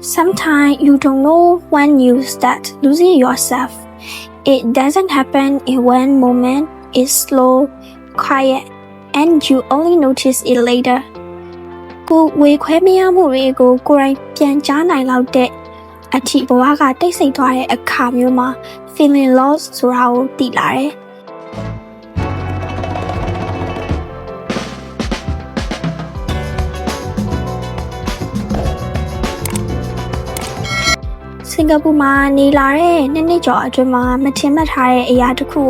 Sometimes you don't know when you start losing yourself. It doesn't happen in one moment. It's slow, quiet, and you only notice it later. ကိုဝေခွဲမရမှုတွေကိုကိုယ်တိုင်ပြန်ကြားနိုင်လောက်တဲ့အထိဘဝကတိတ်ဆိတ်သွားတဲ့အခါမျိုးမှာ feeling lost ဆိုတာကိုသိလာတယ်။စင်ကာပူမှာနေလာတဲ့နှစ်ကျော်အတွင်းမှာမထင်မှတ်ထားတဲ့အရာတစ်ခု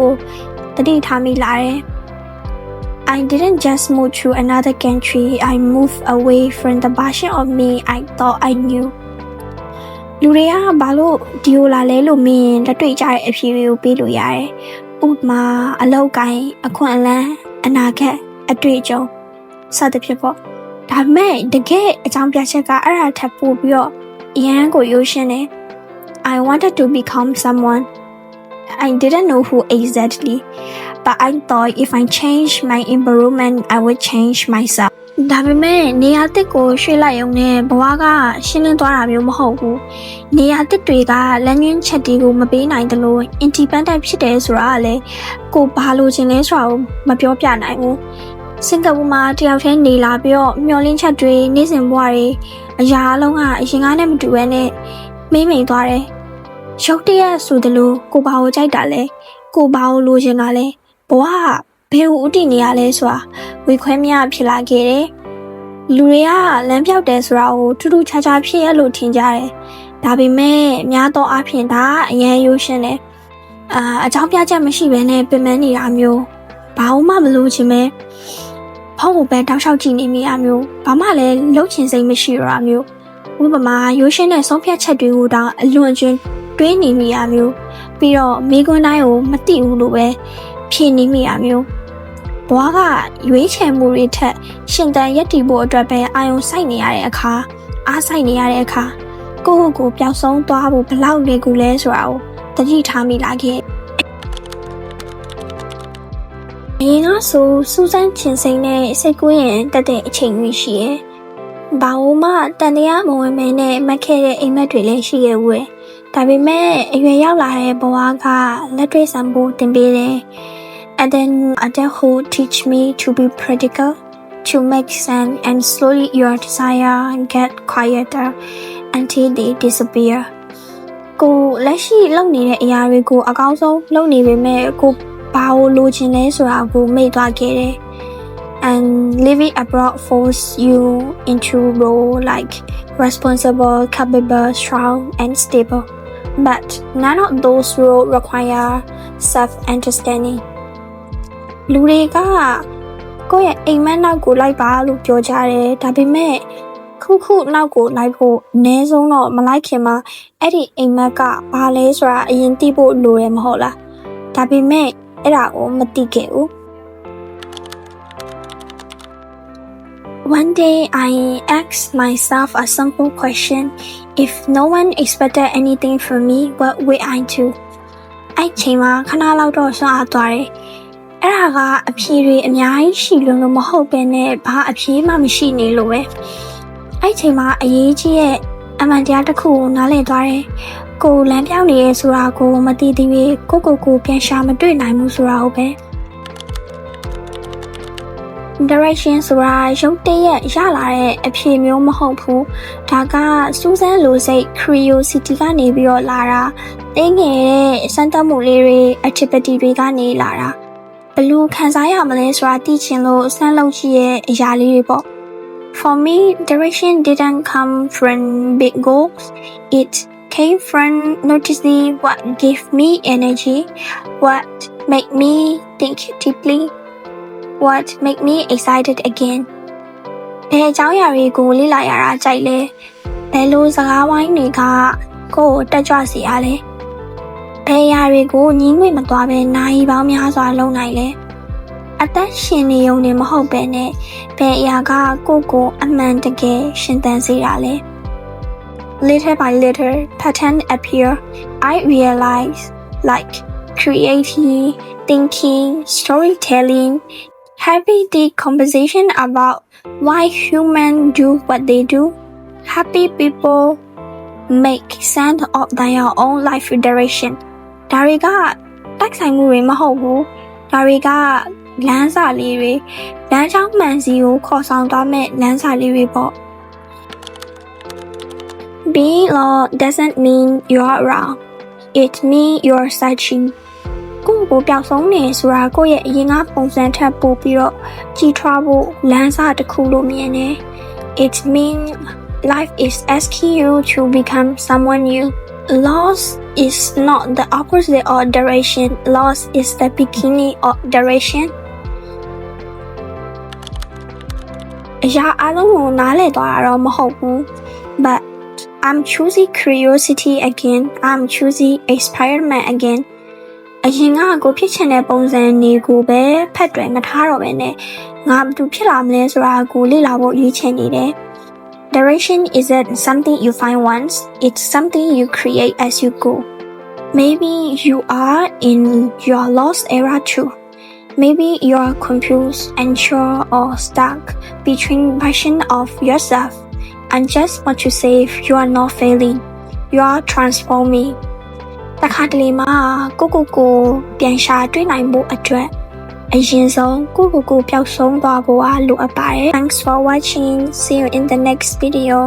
ကိုသတိထားမိလာတယ်။ I didn't just move to another country. I moved away from the version of me I thought I knew. လူတွေကဘာလို့ဒီလိုလာလဲလို့မင်းလက်တွေ့ကြတဲ့အဖြေတွေကိုပေးလို့ရတယ်။ဥပမာအလောက်ကိုင်းအခွင့်အလမ်းအနာဂတ်အတွေ့အကြုံစသဖြင့်ပေါ့။ဒါပေမဲ့တကယ်အကြောင်းပြချက်ကအဲ့ဒါထပ်ပို့ပြီးတော့အရန်ကိုရိုးရှင်းတယ်။ I wanted to become someone. I didn't know who exactly, but I thought if I changed my environment, I would change myself. ဒါပေမဲ့နေရာတစ်ကိုရွှေ့လိုက်ရုံနဲ့ဘဝကရှင်းလင်းသွားတာမျိုးမဟုတ်ဘူး။နေရာတစ်တွေကလမ်းညွှန်ချက်တွေကိုမပေးနိုင်သလို independent ဖြစ်တယ်ဆိုတာကလည်းကိုဘာလို့ခြင်းလဲဆိုတာကိုမပြောပြနိုင်ဘူး။စင်ကာပူမှာတယောက်တည်းနေလာပြီးတော့မျောလင်းချက်တွေနေ့စဉ်ဘဝတွေအရာအလုံးကအရင်ကနဲ့မတူဘဲနဲ့မေးမိန်သွားတယ်။ရုပ်တရက်ဆိုသလိုကိုဘာကိုကြိုက်တာလဲကိုဘာကိုလိုချင်တာလဲဘဝကဘယ်ကိုဥတည်နေရလဲဆိုတာဝေခွဲမရဖြစ်လာခဲ့တယ်။လူတွေကလမ်းပြောက်တယ်ဆိုတာကိုထူးထူးခြားခြားဖြစ်ရလို့ထင်ကြတယ်။ဒါပေမဲ့များသောအားဖြင့်ဒါအရင်ရိုးရှင်းတယ်။အကြောင်းပြချက်မရှိဘဲနဲ့ပြင်ပန်းနေတာမျိုးဘာမှမလို့ချင်ပဲဖုန်းကိုပဲတောက်လျှောက်ကြည့်နေမိရမျိုးဘာမှလည်းလှုပ်ချင်စိတ်မရှိရမျိုးဥပမာရိုးရှင်းတဲ့ဆုံးဖြတ်ချက်တွေကိုတောင်အလွန်ကျွန်းတွေးနေမိရမျိုးပြီးတော့မိကွန်းတိုင်းကိုမသိဘူးလို့ပဲဖြေနေမိရမျိုးဘဝကရွေးချယ်မှုတွေထက်ရှင်သန်ရည်တည်ဖို့အတွက်ပဲအာရုံစိုက်နေရတဲ့အခါအားစိုက်နေရတဲ့အခါကိုယ့်ကိုယ်ပျောက်ဆုံးသွားဖို့ဘလောက်လေကူလဲဆိုတာကိုသတိထားမိလာခဲ့အရင်ကဆိုစူးစမ်းချင်စိမ့်နဲ့စိတ်ကူးရင်တက်တဲ့အချိန်တွေရှိရဲ့ဘာလို့မှတန်တရားမဝင်မဲနဲ့မက်ခဲ့တဲ့အိမ်မက်တွေလည်းရှိရဲ့ဝဲဒါပေမဲ့အရွယ်ရောက်လာတဲ့ဘဝကလက်တွေ့ဆံဖို့တင်ပေးတယ်And then adulthood teach me to be practical, to make sense, and slowly your desire get quieter until they disappear. ကိုလက်ရှိလုပ်နေတဲ့အရာတွေကိုအကောင်းဆုံးလုပ်နေပေမဲ့ကိုဘာလို့လိုချင်လဲဆိုတာကိုမေ့သွားခဲ့တယ်။ And living abroad force you into role like responsible, capable, strong, and stable. But none of those roles require self-understanding.လူတွေကကိုယ့်ရဲ့အိမ်မက်နောက်ကိုလိုက်ပါလို့ပြောကြတယ်ဒါပေမဲ့ခုနောက်ကိုလိုက်ဖို့အနည်းဆုံးတော့မလိုက်ခင်မှာအဲ့ဒီအိမ်မက်ကဘာလဲဆိုတာအရင်သိဖို့လိုရမဟုတ်လားဒါပေမဲ့အဲ့ဒါကိုမသိခဲ့ဘူး One day I asked myself a simple question if no one expected anything from me what would I do အဲ့ချိန်မှာခဏလောက်တော့စွန့်အားသွားတယ်အဲ့ဒါကအဖြေတွေအများကြီးရှိလို့မဟုတ်ပဲနဲ့ဘာအဖြေမှမရှိနေလို့ပဲအဲ့ချိန်မှာအရေးကြီးရဲ့အမှန်တရားတစ်ခုကိုနားလည်သွားတယ်ကိုလမ်းပြောင်းနေရဲဆိုတာကိုမသိသေးဘူးကိုပြန်ရှာမတွေ့နိုင်ဘူးဆိုတာဟုတ်ပဲ direction ဆိုတာရုပ်တရက်ရလာတဲ့အဖြေမျိုးမဟုတ်ဘူးဒါကစူးစမ်းလိုစိတ် curiosity ကနေပြီးတော့လာတာတင်းငယ်တဲ့စမ်းသပ်မှုလေးတွေ activity တွေကနေလာတာဘလို့ခံစားရမလဲဆိုတာသိချင်လို့စမ်းလုပ်ကြည့်ရဲ့အရာလေးတွေပေါ့ For me direction didn't come from big goals it came from noticing what gave me energy what made me think deeply what made me excited again ဘယ်အကြောင်းအရာတွေကိုလေ့လာရတာကြိုက်လဲဘယ်လိုစကားဝိုင်းတွေကကိုယ်တက်ကြွစေရလဲဘယ်အရာတွေကိုညှင်းငွေ့မသွားပဲနိုင်ပေါင်းများစွာလုပ်နိုင်လဲအသက်ရှင်နေုံနဲ့မဟုတ်ပဲနဲ့ဘယ်အရာကကိုအမှန်တကယ်ရှင်သန်စေတာလဲ Little by little pattern appear I realize like creating thinking storytelling having the conversation about why humans do what they do happy people make sense of their own life direction ဒါတွေကတိုက်ဆိုင်မှုတွေမဟုတ်ဘူးဒါတွေကလမ်းစာလေးတွေလမ်းကြောင်းမှန်စီကိုခေါ်ဆောင်သွားမဲ့လမ်းစာလေးတွေပေါ့ Being lost doesn't mean you're wrong it means you're searching ကိုယ်ပျောက်ဆုံးနေဆိုတာကိုယ့်ရဲ့အရင်ကပုံစံထပ်ပို့ပြီးတော့ကြီးထွားဖို့လမ်းစာတစ်ခုလို့မြင်တယ် It means life is asking you to become someone new Loss is not the opposite of direction loss is the beginning of direction အရာအလုံးကိုနားလည်သွားတာတော့မဟုတ်ဘူး but I'm choosing curiosity again I'm choosing experiment again အရင်ကကိုဖြစ်ချင်တဲ့ပုံစံတွေကိုပဲဖက်တွယ်မထားတော့ဘဲနဲ့ငါဘာလို့ဖြစ်လာမလဲဆိုတာကိုလေ့လာဖို့ရွေးချယ်နေတယ် Direction isn't something you find once it's something you create as you go maybe you are in your lost era too maybe you are confused unsure or stuck between versions of yourself and just want to say you are not failing you are transforming တခါတလေမှာကိုပြန်ရှာတွေ့နိုင်ဖို့အတွက်အရင်ဆုံးကိုပျောက်ဆုံးသွားဖို့လိုအပ်ပါတယ် Thanks for watching see you in the next video